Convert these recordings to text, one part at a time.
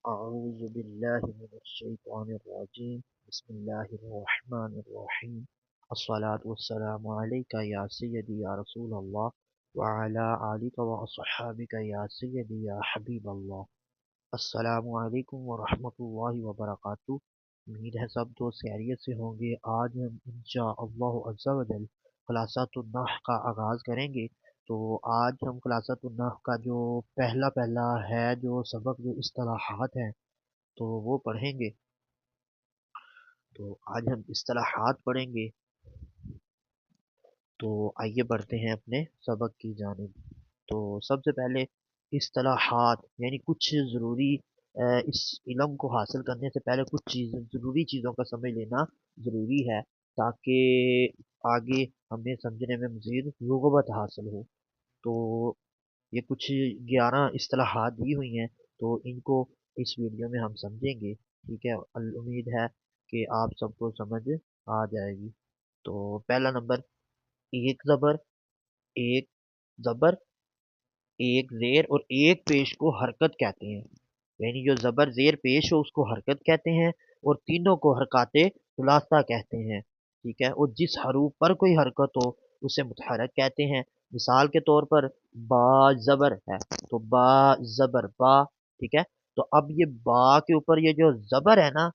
أعوذ بالله من الشيطان الرجيم بسم الله الرحمن الرحيم الصلاة والسلام عليك يا سيدي يا رسول الله وعلى آلك وأصحابك يا سيدي يا حبيب الله السلام علیکم ورحمۃ اللہ وبرکاتہ۔ امید ہے سب دوست خیریت سے ہوں گے۔ آج ہم انشاءاللہ عز و جل خلاصۃ النحو کا آغاز کریں گے۔ تو آج ہم خلاصۃ النحو کا جو پہلا ہے جو سبق جو اصطلاحات ہیں تو وہ پڑھیں گے۔ تو آج ہم اصطلاحات پڑھیں گے، تو آئیے بڑھتے ہیں اپنے سبق کی جانب۔ تو سب سے پہلے اصطلاحات یعنی کچھ ضروری اس علم کو حاصل کرنے سے پہلے کچھ ضروری چیزوں کا سمجھ لینا ضروری ہے، تاکہ آگے ہمیں سمجھنے میں مزید رغبت حاصل ہو۔ تو یہ کچھ 11 اصطلاحات دی ہوئی ہیں، تو ان کو اس ویڈیو میں ہم سمجھیں گے، ٹھیک ہے۔ امید ہے کہ آپ سب کو سمجھ آ جائے گی۔ تو پہلا نمبر، ایک زبر، ایک زبر، ایک زیر اور ایک پیش کو حرکت کہتے ہیں۔ یعنی جو زبر زیر پیش ہو اس کو حرکت کہتے ہیں، اور تینوں کو حرکات ثلاثہ کہتے ہیں، ٹھیک ہے۔ اور جس حروف پر کوئی حرکت ہو اسے متحرک کہتے ہیں۔ مثال کے طور پر با زبر ہے تو با زبر با، ٹھیک ہے۔ تو اب یہ با کے اوپر یہ جو زبر ہے نا،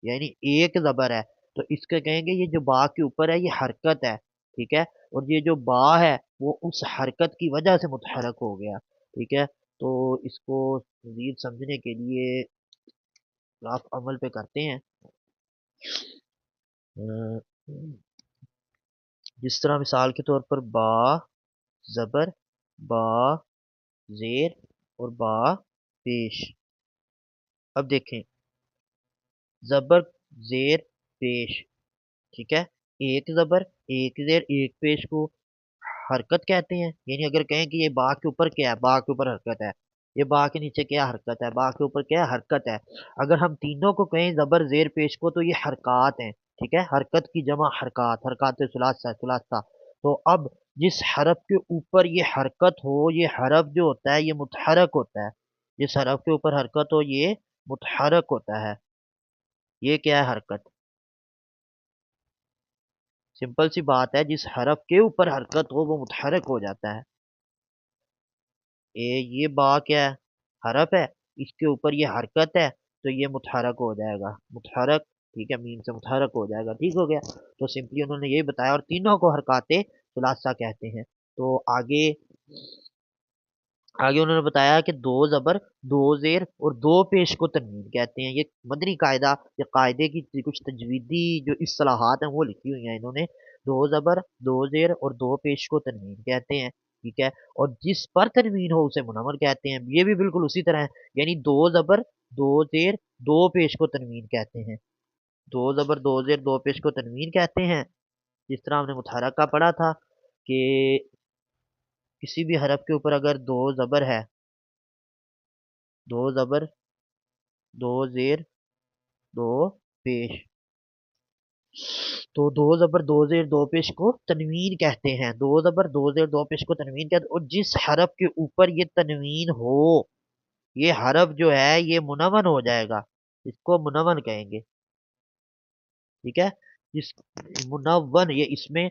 یعنی ایک زبر ہے، تو اس کے کہیں گے یہ جو با کے اوپر ہے یہ حرکت ہے، ٹھیک ہے۔ اور یہ جو با ہے وہ اس حرکت کی وجہ سے متحرک ہو گیا، ٹھیک ہے۔ تو اس کو مزید سمجھنے کے لیے آپ عمل پہ کرتے ہیں۔ جس طرح مثال کے طور پر با زبر، با زیر اور با پیش۔ اب دیکھیں زبر زیر پیش، ٹھیک ہے۔ ایک زبر ایک زیر ایک پیش کو حرکت کہتے ہیں۔ یعنی اگر کہیں کہ یہ با کے اوپر کیا ہے، با کے اوپر حرکت ہے، یہ با کے نیچے کیا حرکت ہے، با کے اوپر کیا حرکت ہے۔ اگر ہم تینوں کو کہیں زبر زیر پیش کو تو یہ حرکات ہیں، ٹھیک ہے۔ حرکت کی جمع حرکات، حرکات ثلاثہ ثلاثہ۔ تو اب جس حرف کے اوپر یہ حرکت ہو یہ حرف جو ہوتا ہے یہ متحرک ہوتا ہے۔ جس حرف کے اوپر حرکت ہو یہ متحرک ہوتا ہے۔ یہ کیا ہے حرکت؟ سمپل سی بات ہے، جس حرف کے اوپر حرکت ہو وہ متحرک ہو جاتا ہے۔ یہ با کیا ہے؟ حرف ہے، اس کے اوپر یہ حرکت ہے تو یہ متحرک ہو جائے گا، متحرک، ٹھیک ہے، میم سے متحرک ہو جائے گا، ٹھیک ہو گیا۔ تو سمپلی انہوں نے یہی بتایا، اور تینوں کو حرکات ثلاثہ کہتے ہیں۔ تو آگے انہوں نے بتایا کہ دو زبر دو زیر اور دو پیش کو تنوین کہتے ہیں۔ یہ مدنی قاعدہ، یہ قاعدے کی کچھ تجویدی جو اصطلاحات ہیں وہ لکھی ہوئی ہیں انہوں نے۔ دو زبر دو زیر اور دو پیش کو تنوین کہتے ہیں، ٹھیک ہے۔ اور جس پر تنوین ہو اسے منون کہتے ہیں۔ یہ بھی بالکل اسی طرح ہے، یعنی دو زبر دو زیر دو پیش کو تنوین کہتے ہیں۔ دو زبر دو زیر دو پیش کو تنوین کہتے ہیں۔ جس طرح ہم نے متحرک کا پڑھا تھا کہ کسی بھی حرف کے اوپر اگر دو زبر ہے، دو زبر دو زیر دو پیش، تو دو زبر دو زیر دو پیش کو تنوین کہتے ہیں۔ دو زبر دو زیر دو پیش کو تنوین کہتے ہیں، اور جس حرف کے اوپر یہ تنوین ہو یہ حرف جو ہے یہ منون ہو جائے گا، اس کو منون کہیں گے، ٹھیک ہے۔ جس منون، یہ اس میں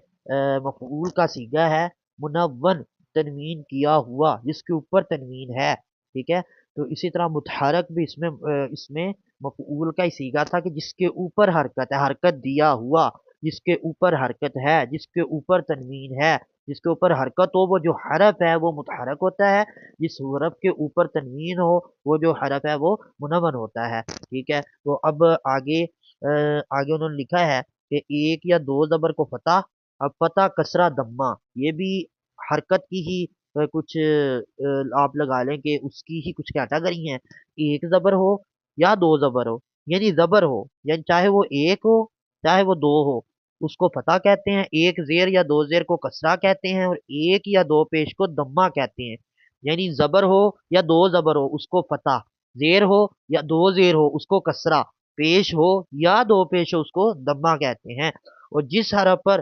مفعول کا صیغہ ہے، منون تنوین کیا ہوا، جس کے اوپر تنوین ہے، ٹھیک ہے۔ تو اسی طرح متحرک بھی اس میں مفعول کا صیغہ تھا کہ جس کے اوپر حرکت ہے، حرکت دیا ہوا، جس کے اوپر حرکت ہے، جس کے اوپر تنوین ہے، جس کے اوپر حرکت ہو وہ جو حرف ہے وہ متحرک ہوتا ہے، جس حرف کے اوپر تنوین ہو وہ جو حرف ہے وہ منون ہوتا ہے، ٹھیک ہے۔ تو اب آگے انہوں نے لکھا ہے کہ ایک یا دو زبر کو فتح، اب فتح کسرہ دمہ، یہ بھی حرکت کی ہی کچھ آپ لگا لیں کہ اس کی ہی کچھ کیٹاگری ہیں۔ ایک زبر ہو یا دو زبر ہو، یعنی زبر ہو، یعنی چاہے وہ ایک ہو چاہے وہ دو ہو، اس کو فتح کہتے ہیں۔ ایک زیر یا دو زیر کو کسرہ کہتے ہیں، اور ایک یا دو پیش کو دمہ کہتے ہیں۔ یعنی زبر ہو یا دو زبر ہو اس کو فتح، زیر ہو یا دو زیر ہو اس کو کسرہ، پیش ہو یا دو پیش ہو اس کو دمہ کہتے ہیں۔ اور جس حرف پر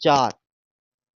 4,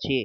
6,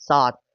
7,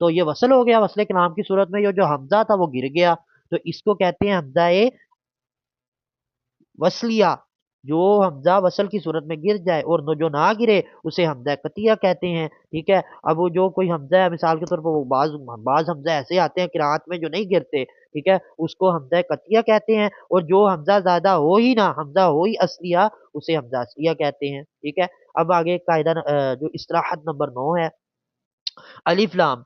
تو یہ وصل ہو گیا، وصل کلام کی صورت میں یہ جو حمزہ تھا وہ گر گیا، تو اس کو کہتے ہیں حمزہ وصلیہ، جو حمزہ وصل کی صورت میں گر جائے اور جو نہ گرے اسے حمزہ قطعیہ کہتے ہیں، ٹھیک ہے۔ اب وہ جو کوئی حمزہ ہے، مثال کے طور پر وہ بعض حمزہ ایسے آتے ہیں قرات میں جو نہیں گرتے، ٹھیک ہے، اس کو حمزہ قطعیہ کہتے ہیں، اور جو حمزہ زیادہ ہو ہی نہ، حمزہ ہو ہی اصلیہ، اسے حمزہ اصلیہ کہتے ہیں، ٹھیک ہے۔ اب آگے قاعدہ جو اصطلاحات نمبر 9 ہے، الف لام۔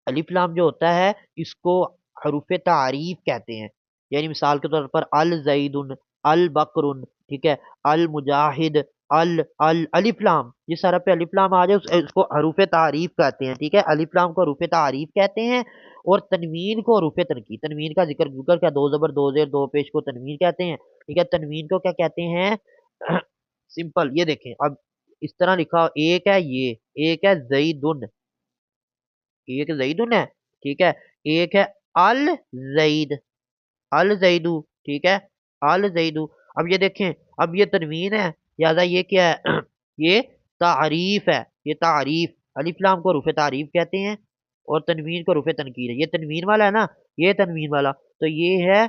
الف لام جو ہوتا ہے اس کو حروف تعریف کہتے ہیں، یعنی مثال کے طور پر الزید، البکر، ٹھیک ہے، المجاہد، الف لام، جس حرف پہ الف لام آ جائے اس کو حروف تعریف کہتے ہیں، ٹھیک ہے، الف لام کو حروف تعریف کہتے ہیں، اور تنوین کو حروف تنقید۔ تنوین کا ذکر کیا، دو زبر دو زیر دو پیش کو تنوین کہتے ہیں، ٹھیک ہے۔ تنوین کو کیا کہتے ہیں؟ سمپل، یہ دیکھیں اب اس طرح لکھا، ایک ہے یہ، ایک ہے زیدن، ایک زیدن ہے، ٹھیک ہے، ایک ہے الزید، الزیدو، ٹھیک ہے، الزیدو۔ اب یہ دیکھیں، اب یہ تنوین ہے، لہٰذا یہ کیا ہے؟ یہ تعریف ہے، یہ تعریف، الف لام کو حروف تعریف کہتے ہیں اور تنوین کو حروف تنکیر ہے۔ یہ تنوین والا ہے نا، یہ تنوین والا، تو یہ ہے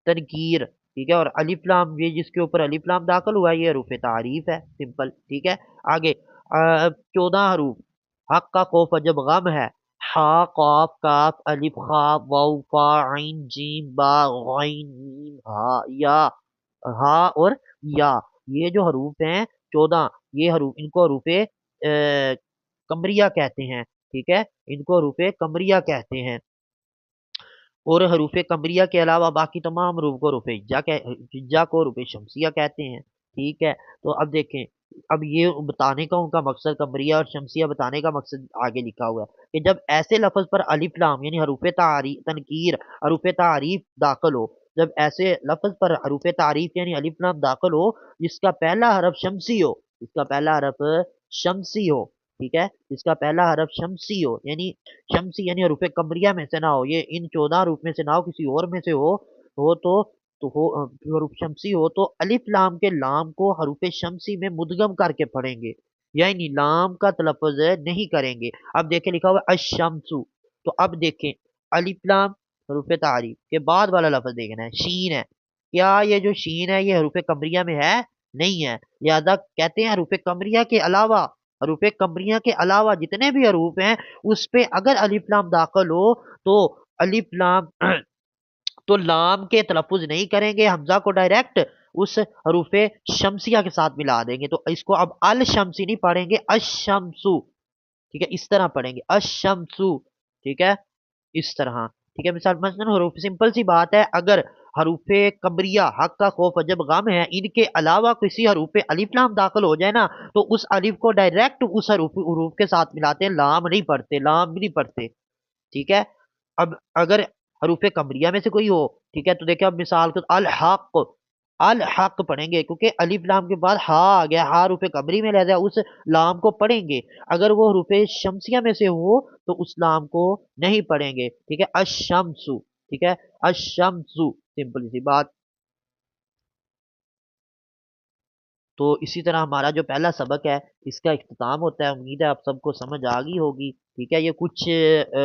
تنکیر، ٹھیک ہے، اور الف لام، یہ جس کے اوپر الف لام داخل ہوا ہے یہ حروف تعریف ہے، سمپل، ٹھیک ہے۔ آگے 14 حروف، حق کا خوف جب غم ہے، ہا، قاف، کاف، الف، خا، واو، فا، عین، جیم، با، غین، میم، ہا، یا، ہا اور یا، یہ جو حروف ہیں 14، یہ حروف، ان کو حروف قمریہ کہتے ہیں، ٹھیک ہے، ان کو حروف قمریہ کہتے ہیں، اور حروف قمریہ کے علاوہ باقی تمام حروف کو حروف ہجا کو حروف شمسیہ کہتے ہیں، ٹھیک ہے۔ تو اب دیکھیں، اب یہ بتانے کا ان کا مقصد، قمریہ اور شمسیہ بتانے کا مقصد آگے لکھا ہوا ہے کہ جب ایسے لفظ پر الف لام یعنی حروف تعریف، تنکیر، حروف تعریف داخل ہو، جب ایسے لفظ پر حروف تعریف یعنی الف لام داخل ہو جس کا پہلا حرف شمسی ہو، جس کا پہلا حرف شمسی ہو، ٹھیک ہے، جس کا پہلا حرف شمسی ہو، یعنی شمسی یعنی حروف قمریہ میں سے نہ ہو، یہ ان 14 حروف میں سے نہ ہو، کسی اور میں سے ہو تو ہو حروف شمسی ہو، تو الف لام کے لام کو حروف شمسی میں مدغم کر کے پڑھیں گے، یعنی لام کا تلفظ نہیں کریں گے۔ اب دیکھیں لکھا ہوا الشمسو، تو اب دیکھیں الف لام حروف تعریف کے بعد والا لفظ دیکھنا ہے، شین ہے، کیا یہ جو شین ہے یہ حروف قمریہ میں ہے؟ نہیں ہے، لہذا کہتے ہیں حروف قمریہ کے علاوہ، حروف قمریہ کے علاوہ جتنے بھی حروف ہیں اس پہ اگر الف لام داخل ہو تو الف لام تو لام کے تلفظ نہیں کریں گے، حمزہ کو ڈائریکٹ اس حروف شمسیہ کے ساتھ ملا دیں گے، تو اس کو اب الشمسی نہیں پڑھیں گے، الشمسو، ٹھیک ہے، اس طرح پڑھیں گے الشمسو، ٹھیک ہے، اس طرح، ٹھیک ہے۔ مثلا حروف، سمپل سی بات ہے، اگر حروف قمریہ، حق کا خوف جب غم ہے، ان کے علاوہ کسی حروف پہ الف لام داخل ہو جائے نا تو اس الف کو ڈائریکٹ اس حروف کے ساتھ ملاتے ہیں، لام نہیں پڑھتے، لام بھی نہیں پڑھتے، ٹھیک ہے۔ اب اگر حروف قمریہ میں سے کوئی ہو، ٹھیک ہے، تو دیکھیں اب مثال کے الحق، الحق پڑھیں گے کیونکہ الف لام کے بعد ہا آ گیا، ہا حروف قمری میں لہذا اس لام کو پڑھیں گے، اگر وہ حروف شمسیہ میں سے ہو تو اس لام کو نہیں پڑھیں گے، ٹھیک ہے، الشمسو، ٹھیک ہے، الشمسو، سمپل سی بات۔ تو اسی طرح ہمارا جو پہلا سبق ہے اس کا اختتام ہوتا ہے، امید ہے آپ سب کو سمجھ آ گئی ہوگی، ٹھیک ہے۔ یہ کچھ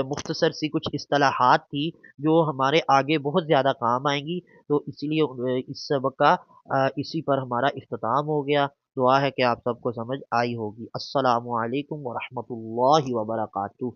مختصر سی کچھ اصطلاحات تھی جو ہمارے آگے بہت زیادہ کام آئیں گی، تو اسی لیے اس سبق کا اسی پر ہمارا اختتام ہو گیا۔ دعا ہے کہ آپ سب کو سمجھ آئی ہوگی۔ السلام علیکم ورحمۃ اللہ وبرکاتہ۔